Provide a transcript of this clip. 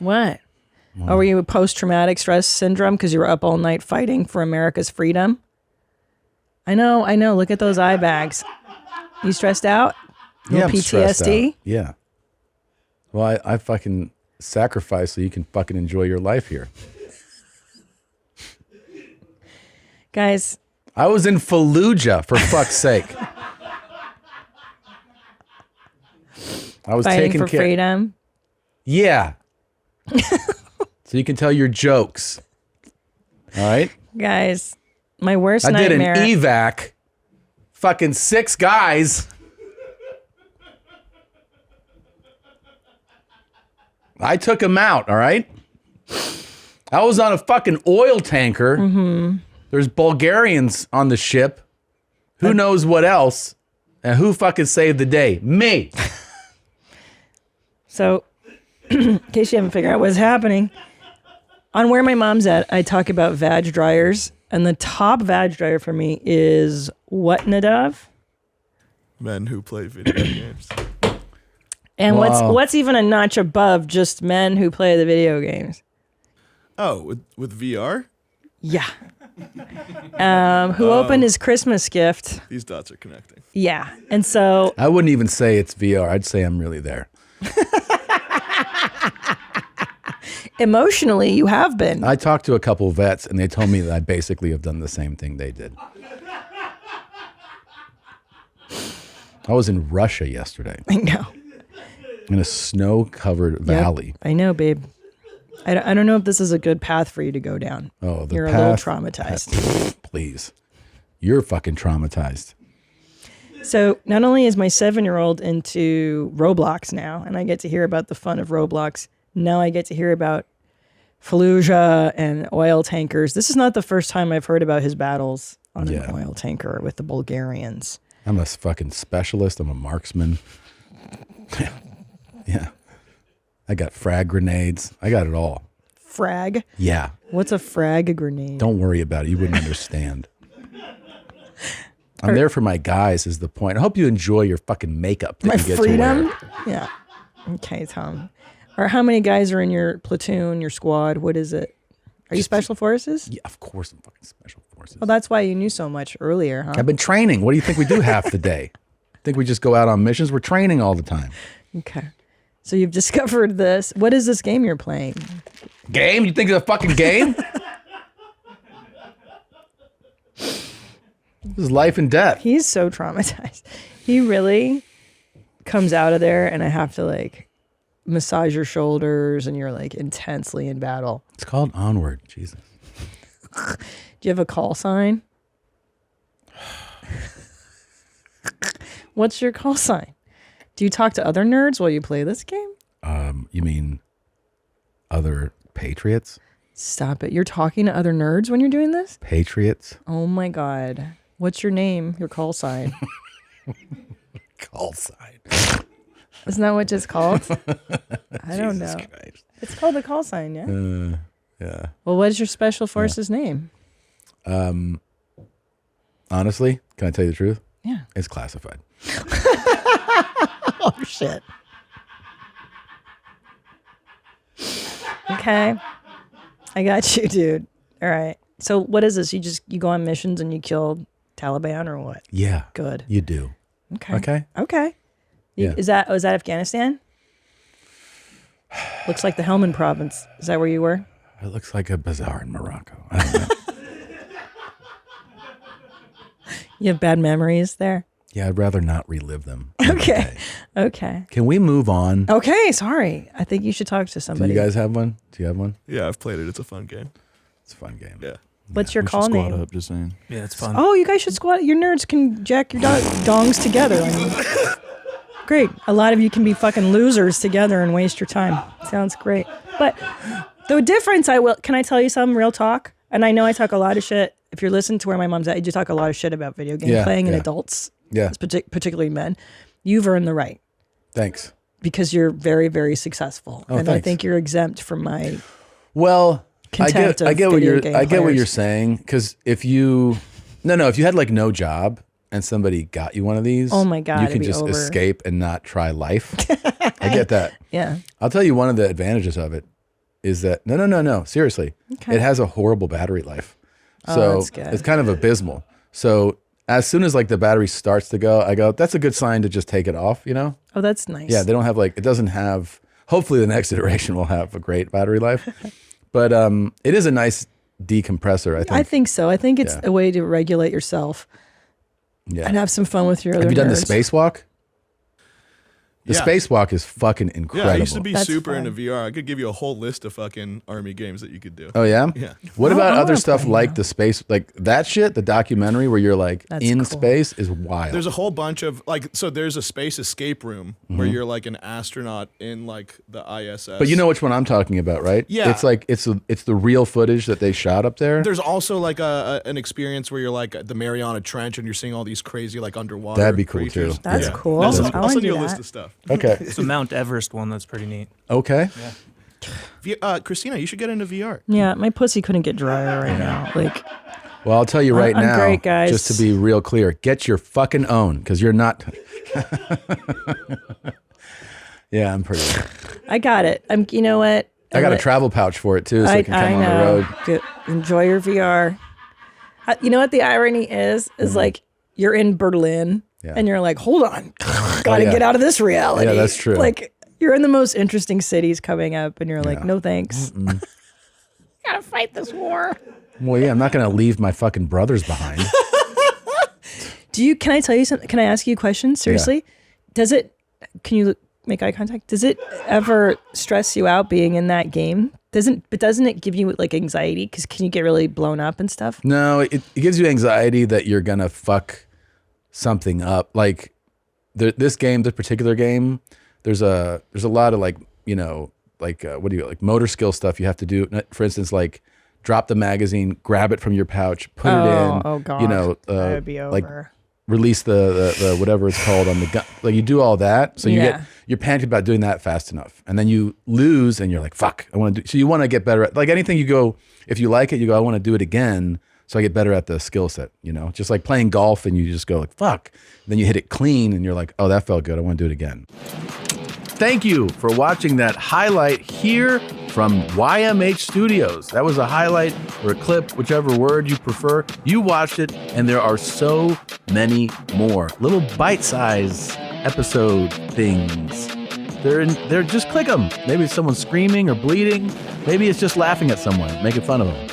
What? Oh, were you post-traumatic stress syndrome because you were up all night fighting for America's freedom? I know. Look at those eye bags. You stressed out? Yeah, I'm PTSD? stressed out. Yeah. Well, I fucking sacrifice so you can fucking enjoy your life here. Guys. I was in Fallujah, for fuck's sake. I was fighting taking for care. freedom? Yeah. So you can tell your jokes. All right? Guys, my worst I did an nightmare. evac. Fucking 6 guys. I took him out, all right? I was on a fucking oil tanker. Mm-hmm. There's Bulgarians on the ship. Who knows what else? And who fucking saved the day? Me. So, in case you haven't figured out what's happening, on Where My Mom's At, I talk about vag dryers, and the top vag dryer for me is what, Nadav? Men who play video games. And Wow. what's even a notch above just men who play the video games? Oh, with VR? Yeah. Who opened his Christmas gift? These dots are connecting. Yeah. And so I wouldn't even say it's VR. I'd say I'm really there. emotionally, you have been. I talked to a couple of vets, and they told me that I basically have done the same thing they did. I was in Russia yesterday. I know. In a snow-covered valley. Yep, I know, babe. I don't know if this is a good path for you to go down. Oh, the You're path, a little traumatized. Please. You're fucking traumatized. So not only is my 7-year-old into Roblox now, and I get to hear about the fun of Roblox, now I get to hear about Fallujah and oil tankers. This is not the first time I've heard about his battles on an oil tanker with the Bulgarians. I'm a fucking specialist. I'm a marksman. Yeah. I got frag grenades. I got it all. Frag? Yeah. What's a frag grenade? Don't worry about it. You wouldn't understand. I'm there for my guys is the point. I hope you enjoy your fucking makeup that My you get freedom? to wear. Yeah. Okay, Tom. Or how many guys are in your platoon, your squad? What is it? Are you special forces? Yeah, of course I'm fucking special forces. Well, that's why you knew so much earlier, huh? I've been training. What do you think we do half the day? Think we just go out on missions? We're training all the time. Okay. So you've discovered this. What is this game you're playing? Game? You think it's a fucking game? This is life and death. He's so traumatized. He really comes out of there and I have to like massage your shoulders and you're like intensely in battle. It's called Onward. Jesus. Do you have a call sign? What's your call sign? Do you talk to other nerds while you play this game? You mean other patriots? Stop it. You're talking to other nerds when you're doing this? Patriots? Oh my God. What's your name? Your call sign? Call sign. Isn't that what it's called? I don't Jesus know. Christ. It's called the call sign, yeah? Yeah. Well, what is your special forces name? Honestly, can I tell you the truth? Yeah. It's classified. Oh, shit. Okay. I got you, dude. All right. So what is this? You go on missions and you kill Taliban or what? Yeah. Good. You do. Okay. Okay. Okay. Yeah. Is that Afghanistan? Looks like the Helmand province. Is that where you were? It looks like a bazaar in Morocco. I don't know. You have bad memories there? Yeah, I'd rather not relive them. Okay. Okay. Can we move on? Okay, sorry. I think you should talk to Do somebody. you guys have one? Do you have one? Yeah, I've played it. It's a fun game. It's a fun game. Yeah. What's your We should call squad name? up, just saying. Yeah, it's fun. Oh, you guys should squat. Your nerds can jack your dongs together. I mean, great. A lot of you can be fucking losers together and waste your time. Sounds great. But the difference, can I tell you some real talk? And I know I talk a lot of shit. If you're listening to Where My Mom's At, you do talk a lot of shit about video game playing and adults. Yeah. Particularly men. You've earned the right. Thanks. Because you're very, very successful. Oh, and I thanks. think you're exempt from my Well, I contempt get of what video you're game I get what players. you're saying because if you had like no job and somebody got you one of these, Oh my God, you it'd can be just over. escape and not try life. I get that. Yeah. I'll tell you one of the advantages of it is that no. Seriously, Okay. it has a horrible battery life. Oh, So that's good. it's kind of abysmal. So as soon as like the battery starts to go, I go, that's a good sign to just take it off, you know? Oh, that's nice. Yeah, they don't have like, it doesn't have, hopefully the next iteration will have a great battery life. But it is a nice decompressor, I think. I think so. I think it's Yeah. a way to regulate yourself Yeah. and have some fun with your other Have you done the nerds. spacewalk? The Yeah. spacewalk is fucking incredible. Yeah, I used to be That's super fun. into VR. I could give you a whole list of fucking army games that you could do. Oh yeah? Yeah. What I about wanna other stuff play like now. the space, like that shit, the documentary where you're like That's in cool. space is wild. There's a whole bunch of like, so there's a space escape room where you're like an astronaut in like the ISS. But you know which one I'm talking about, right? Yeah. It's like it's the real footage that they shot up there. There's also like an experience where you're like at the Mariana Trench and you're seeing all these crazy like underwater. That'd be cool, creatures. too. That's Yeah. cool. I'll I send wanna you do a list that. of stuff. Okay. It's the Mount Everest one that's pretty neat. Okay. Christina, you should get into VR. Yeah, my pussy couldn't get drier right now. Like, Well, I'll tell you right I'm now, great, guys. just to be real clear, get your fucking own because you're not. Yeah, I'm pretty. I got it. You know what? I got a travel pouch for it too, so it can come on the road. Enjoy your VR. You know what the irony is like you're in Berlin Yeah. and you're like, hold on, gotta yeah. get out of this reality. Yeah, that's true. Like you're in the most interesting cities coming up and you're like, Yeah. no thanks. Gotta fight this war. Well, yeah, I'm not gonna leave my fucking brothers behind. Can I tell you something? Can I ask you a question? Seriously? Can you make eye contact? Does it ever stress you out being in that game? Doesn't it give you like anxiety? Because can you get really blown up and stuff? No, it gives you anxiety that you're gonna fuck something up. Like this particular game, there's a lot of like, you know, like like motor skill stuff you have to do. For instance, like drop the magazine, grab it from your pouch, put it in. Oh god. You know, that would be over. like release the whatever it's called on the gun. Like you do all that, so you're panicked about doing that fast enough, and then you lose, and you're like, "Fuck, I want to do." So you want to get better at like anything. You go, if you like it, you go, "I want to do it again," so I get better at the skill set. You know, just like playing golf, and you just go like, "Fuck," then you hit it clean, and you're like, "Oh, that felt good. I want to do it again." Thank you for watching that highlight here from YMH Studios. That was a highlight or a clip, whichever word you prefer. You watched it, and there are so many more little bite-sized episode things. They're just click them. Maybe it's someone screaming or bleeding. Maybe it's just laughing at someone, making fun of them.